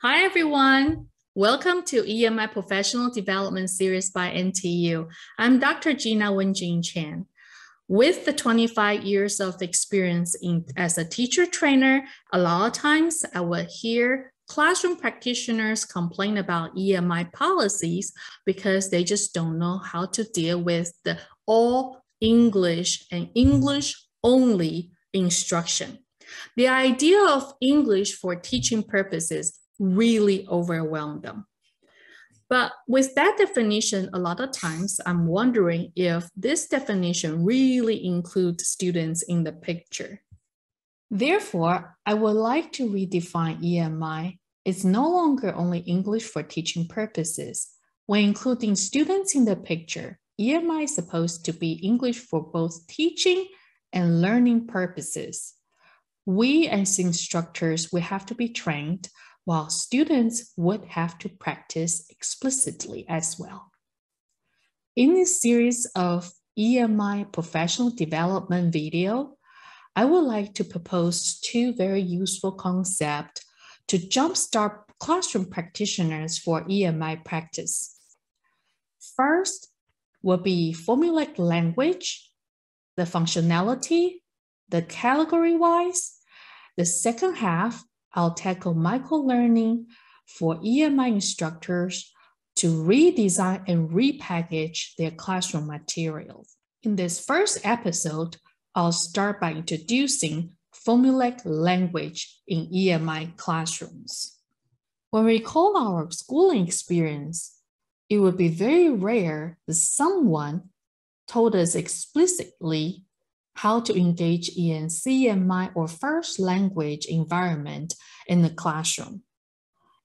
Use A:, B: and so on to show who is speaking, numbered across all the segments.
A: Hi, everyone. Welcome to EMI Professional Development Series by NTU. I'm Dr. Gina Wenjing Chan. With the 25 years of experience as a teacher trainer, a lot of times I would hear classroom practitioners complain about EMI policies because they just don't know how to deal with the all English and English only instruction. The idea of English for teaching purposes really overwhelmed them. But with that definition, a lot of times I'm wondering if this definition really includes students in the picture. Therefore, I would like to redefine EMI. It's no longer only English for teaching purposes. When including students in the picture, EMI is supposed to be English for both teaching and learning purposes. We as instructors, we have to be trained, while students would have to practice explicitly as well. In this series of EMI professional development video, I would like to propose two very useful concepts to jumpstart classroom practitioners for EMI practice. First will be formulaic language, the functionality, the category-wise. The second half, I'll tackle micro-learning for EMI instructors to redesign and repackage their classroom materials. In this first episode, I'll start by introducing formulaic language in EMI classrooms. When we recall our schooling experience, it would be very rare that someone told us explicitly how to engage in CMI or first language environment in the classroom.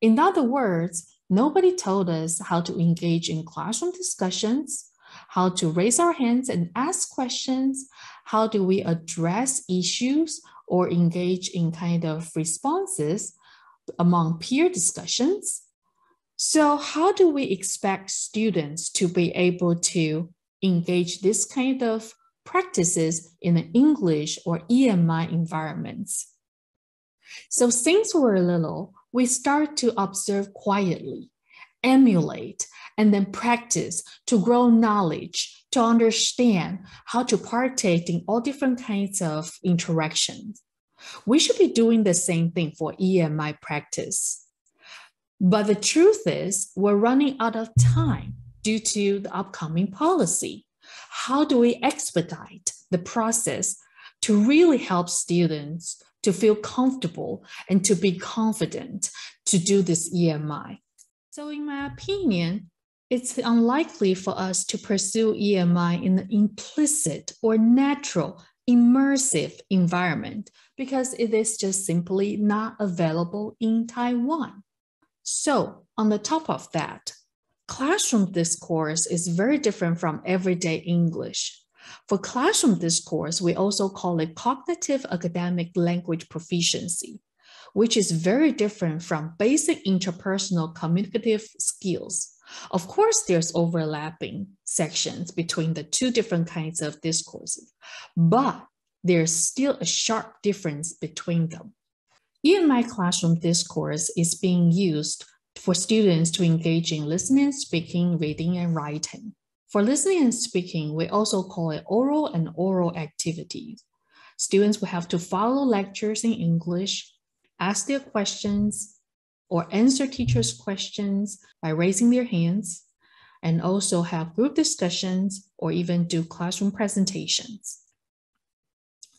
A: In other words, nobody told us how to engage in classroom discussions, how to raise our hands and ask questions, how do we address issues or engage in kind of responses among peer discussions. So how do we expect students to be able to engage this kind of practices in an English or EMI environments? So since we're little, we start to observe quietly, emulate, and then practice to grow knowledge, to understand how to partake in all different kinds of interactions. We should be doing the same thing for EMI practice. But the truth is, we're running out of time due to the upcoming policy. How do we expedite the process to really help students to feel comfortable and to be confident to do this EMI? So in my opinion, it's unlikely for us to pursue EMI in an implicit or natural, immersive environment because it is just simply not available in Taiwan. So on the top of that, classroom discourse is very different from everyday English. For classroom discourse, we also call it cognitive academic language proficiency, which is very different from basic interpersonal communicative skills. Of course, there's overlapping sections between the two different kinds of discourses, but there's still a sharp difference between them. EMI classroom discourse is being used for students to engage in listening, speaking, reading, and writing. For listening and speaking, we also call it oral and oral activities. Students will have to follow lectures in English, ask their questions, or answer teachers' questions by raising their hands, and also have group discussions or even do classroom presentations.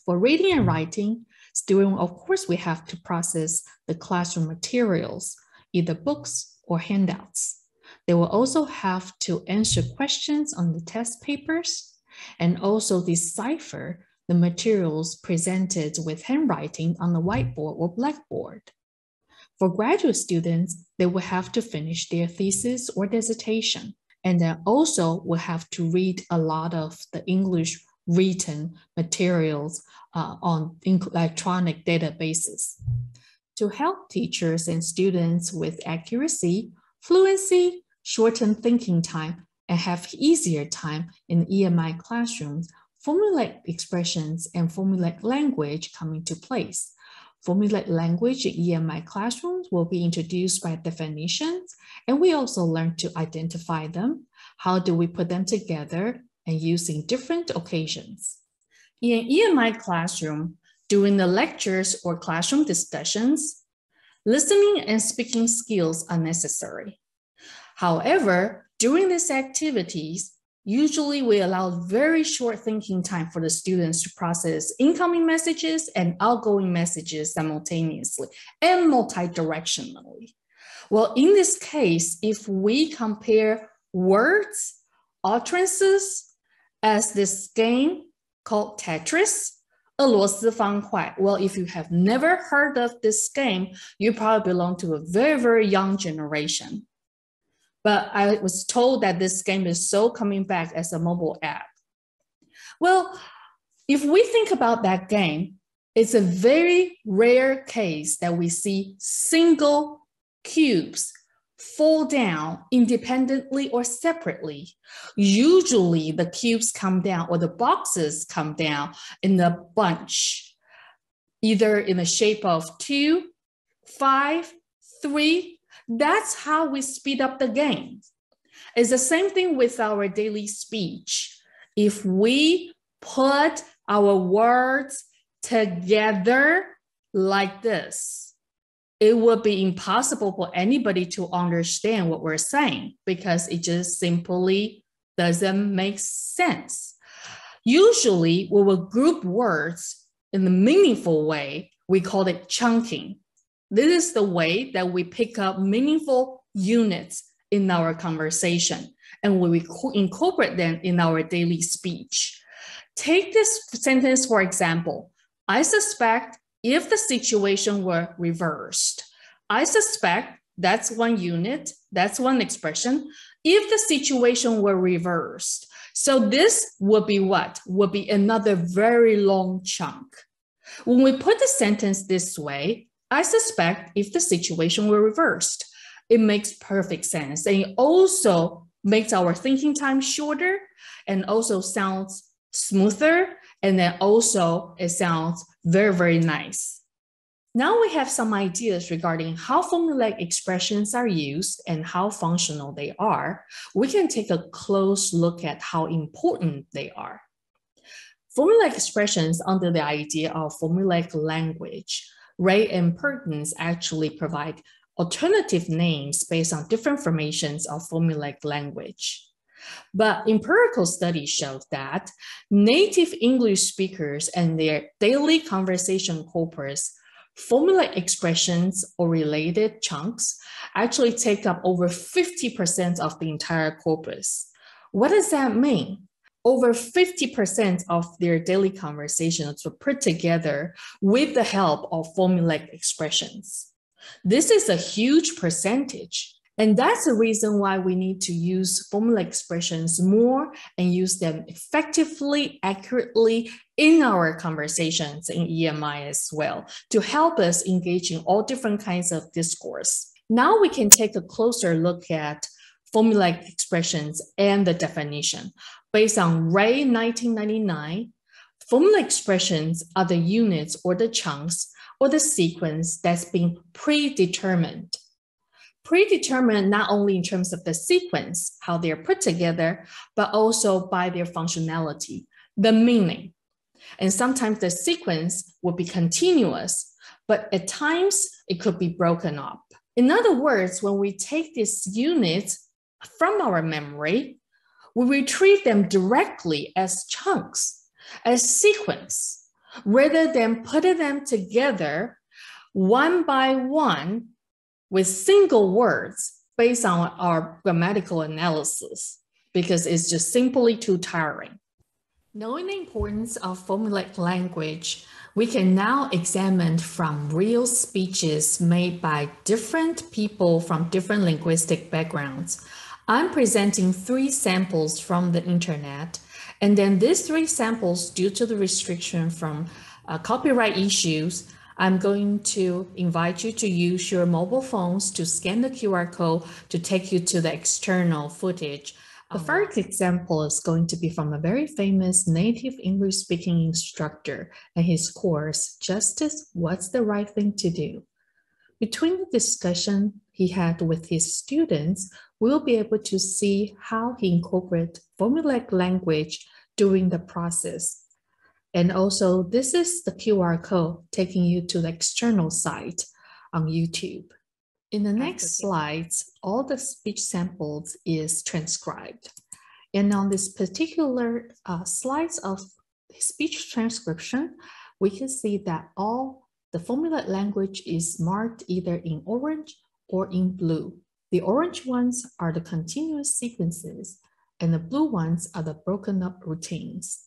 A: For reading and writing, students, of course, we have to process the classroom materials, either books or handouts. They will also have to answer questions on the test papers and also decipher the materials presented with handwriting on the whiteboard or blackboard. For graduate students, they will have to finish their thesis or dissertation, and then also will have to read a lot of the English written materials on electronic databases. To help teachers and students with accuracy, fluency, shortened thinking time, and have easier time in EMI classrooms, formulaic expressions and formulaic language come into place. formulaic language in EMI classrooms will be introduced by definitions, and we also learn to identify them. How do we put them together and use in different occasions? In an EMI classroom, during the lectures or classroom discussions, listening and speaking skills are necessary. However, during these activities, usually we allow very short thinking time for the students to process incoming messages and outgoing messages simultaneously and multi-directionally. Well, in this case, if we compare words, utterances as this game called Tetris, 俄罗斯方块. Well, if you have never heard of this game, you probably belong to a very, very young generation. But I was told that this game is so coming back as a mobile app. Well, if we think about that game, it's a very rare case that we see single cubes fall down independently or separately. Usually the cubes come down or the boxes come down in a bunch, either in the shape of 2, 5, 3. That's how we speed up the game. It's the same thing with our daily speech. If we put our words together like this, it would be impossible for anybody to understand what we're saying because it just simply doesn't make sense. Usually, we will group words in a meaningful way. We call it chunking. This is the way that we pick up meaningful units in our conversation, and we incorporate them in our daily speech. Take this sentence, for example. I suspect if the situation were reversed. I suspect that's one unit, that's one expression. If the situation were reversed. So this would be what? Would be another very long chunk. When we put the sentence this way, I suspect if the situation were reversed, it makes perfect sense. And it also makes our thinking time shorter and also sounds smoother. And then also it sounds very, very nice. Now we have some ideas regarding how formulaic expressions are used and how functional they are. We can take a close look at how important they are. Formulaic expressions under the idea of formulaic language, Ray and Perkins actually provide alternative names based on different formations of formulaic language. But empirical studies show that native English speakers and their daily conversation corpus, formulaic expressions or related chunks actually take up over 50% of the entire corpus. What does that mean? Over 50% of their daily conversations were put together with the help of formulaic expressions. This is a huge percentage, and that's the reason why we need to use formulaic expressions more and use them effectively, accurately in our conversations in EMI as well to help us engage in all different kinds of discourse. Now we can take a closer look at formulaic expressions and the definition. Based on Ray 1999, formulaic expressions are the units or the chunks or the sequence that's been predetermined. Predetermined not only in terms of the sequence, how they're put together, but also by their functionality, the meaning. And sometimes the sequence will be continuous, but at times it could be broken up. In other words, when we take these units from our memory, we retrieve them directly as chunks, as sequence, rather than putting them together one by one with single words based on our grammatical analysis, because it's just simply too tiring. Knowing the importance of formulaic language, we can now examine from real speeches made by different people from different linguistic backgrounds. I'm presenting 3 samples from the internet, and then these 3 samples, due to the restriction from copyright issues, I'm going to invite you to use your mobile phones to scan the QR code to take you to the external footage The first example is going to be from a very famous native English speaking instructor and his course, Justice, What's the Right Thing to Do? Between the discussion he had with his students, we'll be able to see how he incorporated formulaic language during the process. And also, this is the QR code taking you to the external site on YouTube. In the next slides, all the speech samples is transcribed. And on this particular slides of speech transcription, we can see that all the formulaic language is marked either in orange or in blue. The orange ones are the continuous sequences, and the blue ones are the broken up routines.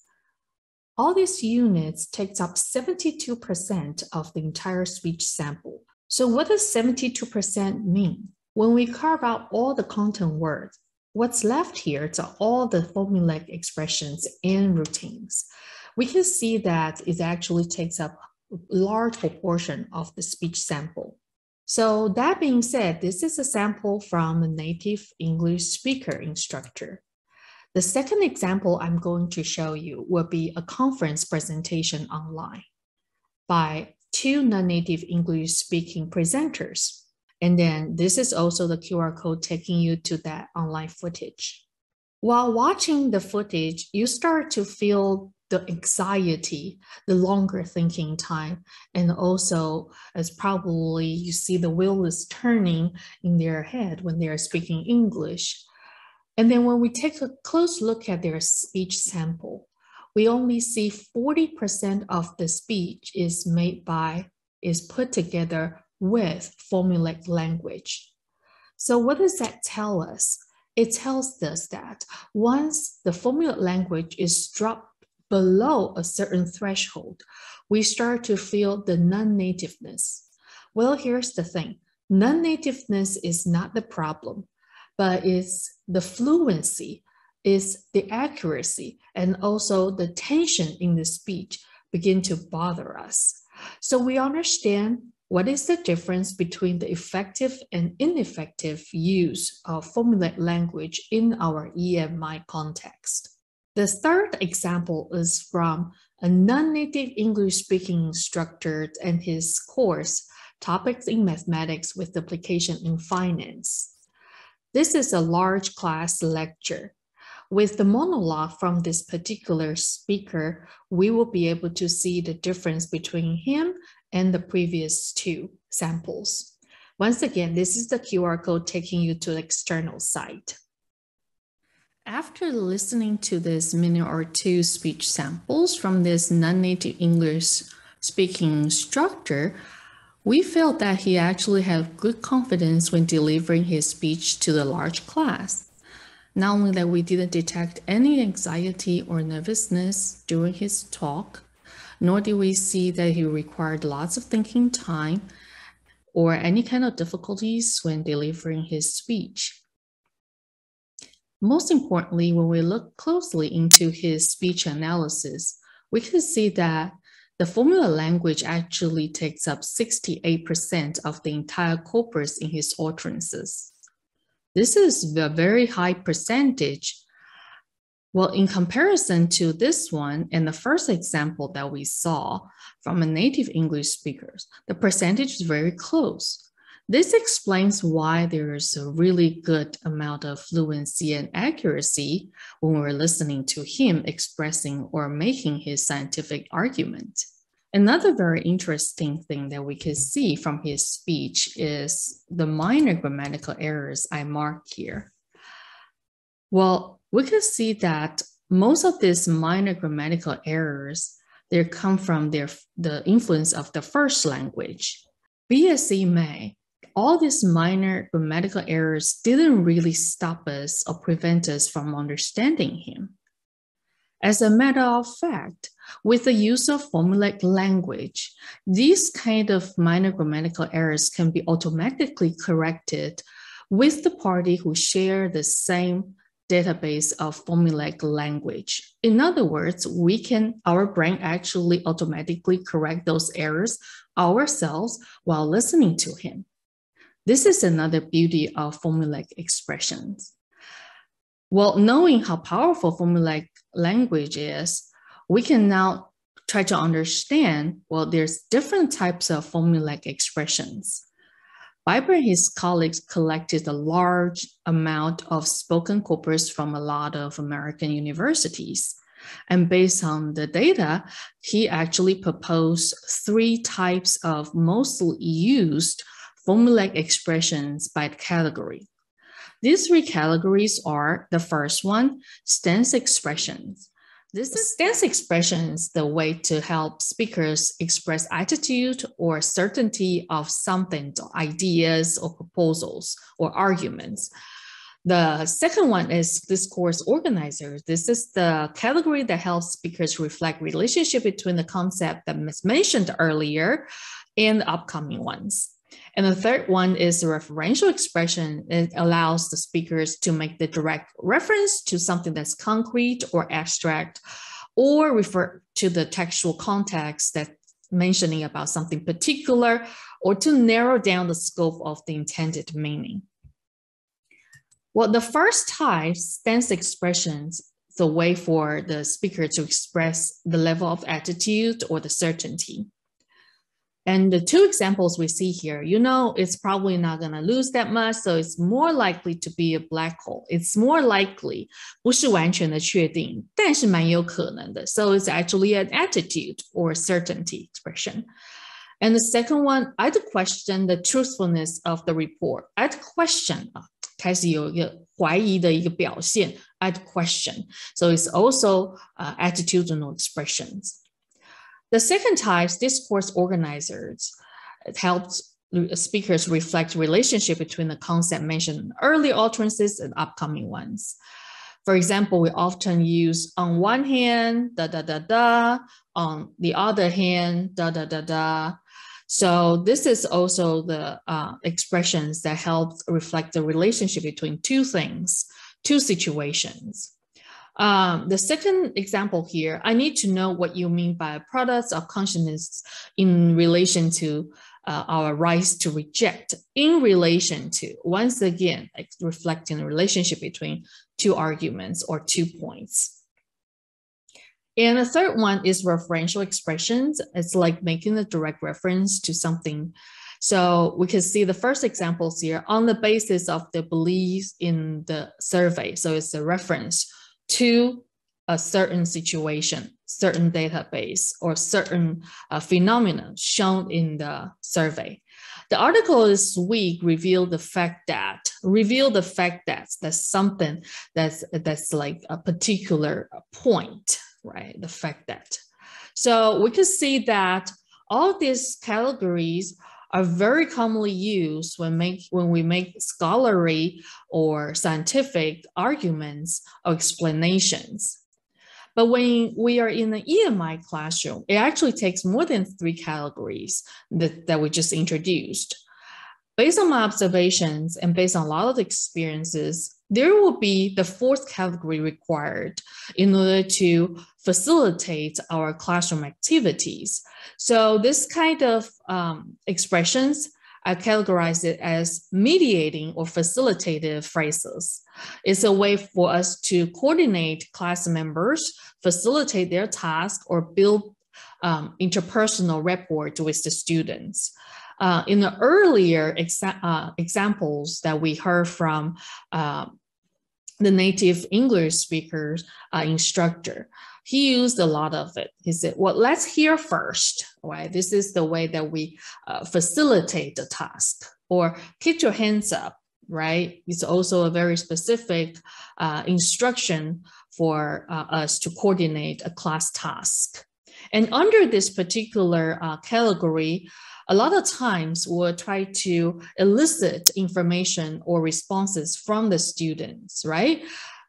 A: All these units takes up 72% of the entire speech sample. So what does 72% mean? When we carve out all the content words, what's left here are all the formulaic expressions and routines. We can see that it actually takes up a large proportion of the speech sample. So that being said, this is a sample from a native English speaker instructor. The second example I'm going to show you will be a conference presentation online by two non-native English speaking presenters. And then this is also the QR code taking you to that online footage. While watching the footage, you start to feel the anxiety, the longer thinking time, and also as probably you see the wheel is turning in their head when they are speaking English. And then when we take a close look at their speech sample, we only see 40% of the speech is put together with formulaic language. So what does that tell us? It tells us that once the formulaic language is dropped below a certain threshold, we start to feel the non-nativeness. Well, here's the thing. Non-nativeness is not the problem, but it's the fluency, is the accuracy, and also the tension in the speech begin to bother us. So we understand what is the difference between the effective and ineffective use of formulaic language in our EMI context. The third example is from a non-native English-speaking instructor and his course, Topics in Mathematics with Application in Finance. This is a large class lecture. With the monologue from this particular speaker, we will be able to see the difference between him and the previous two samples. Once again, this is the QR code taking you to the external site. After listening to this minute or two speech samples from this non-native English speaking instructor, we felt that he actually had good confidence when delivering his speech to the large class. Not only that we didn't detect any anxiety or nervousness during his talk, nor did we see that he required lots of thinking time or any kind of difficulties when delivering his speech. Most importantly, when we look closely into his speech analysis, we can see that the formula language actually takes up 68% of the entire corpus in his utterances. This is a very high percentage. Well, in comparison to this one and the first example that we saw from a native English speaker, the percentage is very close. This explains why there is a really good amount of fluency and accuracy when we're listening to him expressing or making his scientific argument. Another very interesting thing that we can see from his speech is the minor grammatical errors I marked here. Well, we can see that most of these minor grammatical errors, they come from the influence of the first language. Be as it may, all these minor grammatical errors didn't really stop us or prevent us from understanding him. As a matter of fact, with the use of formulaic language, these kind of minor grammatical errors can be automatically corrected with the party who share the same database of formulaic language. In other words, our brain actually automatically correct those errors ourselves while listening to him. This is another beauty of formulaic expressions. Well, knowing how powerful formulaic language is, we can now try to understand, well, there's different types of formulaic expressions. Biber and his colleagues collected a large amount of spoken corpus from a lot of American universities. And based on the data, he actually proposed 3 types of mostly used formulaic expressions by category. These 3 categories are, the first one, stance expressions. This is stance expressions, the way to help speakers express attitude or certainty of something, ideas or proposals or arguments. The second one is discourse organizers. This is the category that helps speakers reflect relationship between the concept that was mentioned earlier and the upcoming ones. And the third one is the referential expression. It allows the speakers to make the direct reference to something that's concrete or abstract, or refer to the textual context that's mentioning about something particular, or to narrow down the scope of the intended meaning. Well, the first type, stance expressions, is a way for the speaker to express the level of attitude or the certainty. And the 2 examples we see here, it's probably not going to lose that much, so it's more likely to be a black hole. It's more likely, 不是完全的确定，但是蛮有可能的. So it's actually an attitude or certainty expression. And the second one, I'd question the truthfulness of the report. I'd question, 开始有一个怀疑的一个表现, I'd question. So it's also attitudinal expressions. The second type, discourse organizers, it helps speakers reflect relationship between the concept mentioned in early utterances and upcoming ones. For example, we often use on one hand, da da da da, on the other hand, da da da da. So this is also the expressions that help reflect the relationship between 2 things, 2 situations. The second example here, I need to know what you mean by products of consciousness in relation to our rights to reject, in relation to, once again, reflecting the relationship between 2 arguments or 2 points. And the third one is referential expressions. It's like making a direct reference to something. So we can see the first examples here on the basis of the beliefs in the survey. So it's a reference to a certain situation, certain database, or certain phenomena shown in the survey. The article this week revealed the fact that that's something that's like a particular point, right? The fact that. So we can see that all these categories are very commonly used when we make scholarly or scientific arguments or explanations. But when we are in the EMI classroom, it actually takes more than 3 categories that we just introduced. Based on my observations and based on a lot of experiences, there will be the 4th category required in order to facilitate our classroom activities. So this kind of expressions, I categorize it as mediating or facilitative phrases. It's a way for us to coordinate class members, facilitate their task, or build interpersonal rapport with the students. In the earlier examples that we heard from the native English speakers instructor, he used a lot of it. He said, well, let's hear first, right? This is the way that we facilitate the task. Or keep your hands up, right? It's also a very specific instruction for us to coordinate a class task. And under this particular category, a lot of times we'll try to elicit information or responses from the students, right?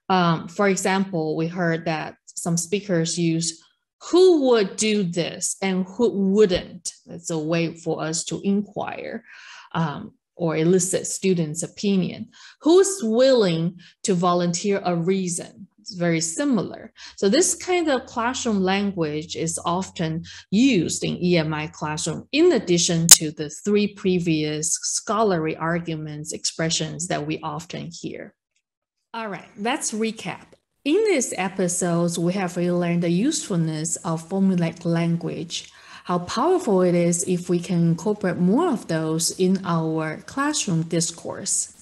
A: For example, we heard that some speakers use who would do this and who wouldn't. It's a way for us to inquire or elicit students' opinion. Who's willing to volunteer a reason? It's very similar. So this kind of classroom language is often used in EMI classroom, in addition to the 3 previous scholarly arguments, expressions that we often hear. All right, let's recap. In these episodes, we have really learned the usefulness of formulaic language, how powerful it is if we can incorporate more of those in our classroom discourse.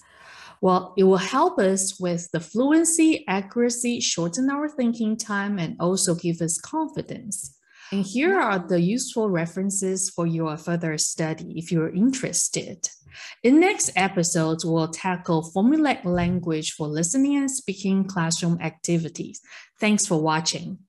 A: Well, it will help us with the fluency, accuracy, shorten our thinking time, and also give us confidence. And here are the useful references for your further study if you're interested. In next episodes, we'll tackle formulaic language for listening and speaking classroom activities. Thanks for watching.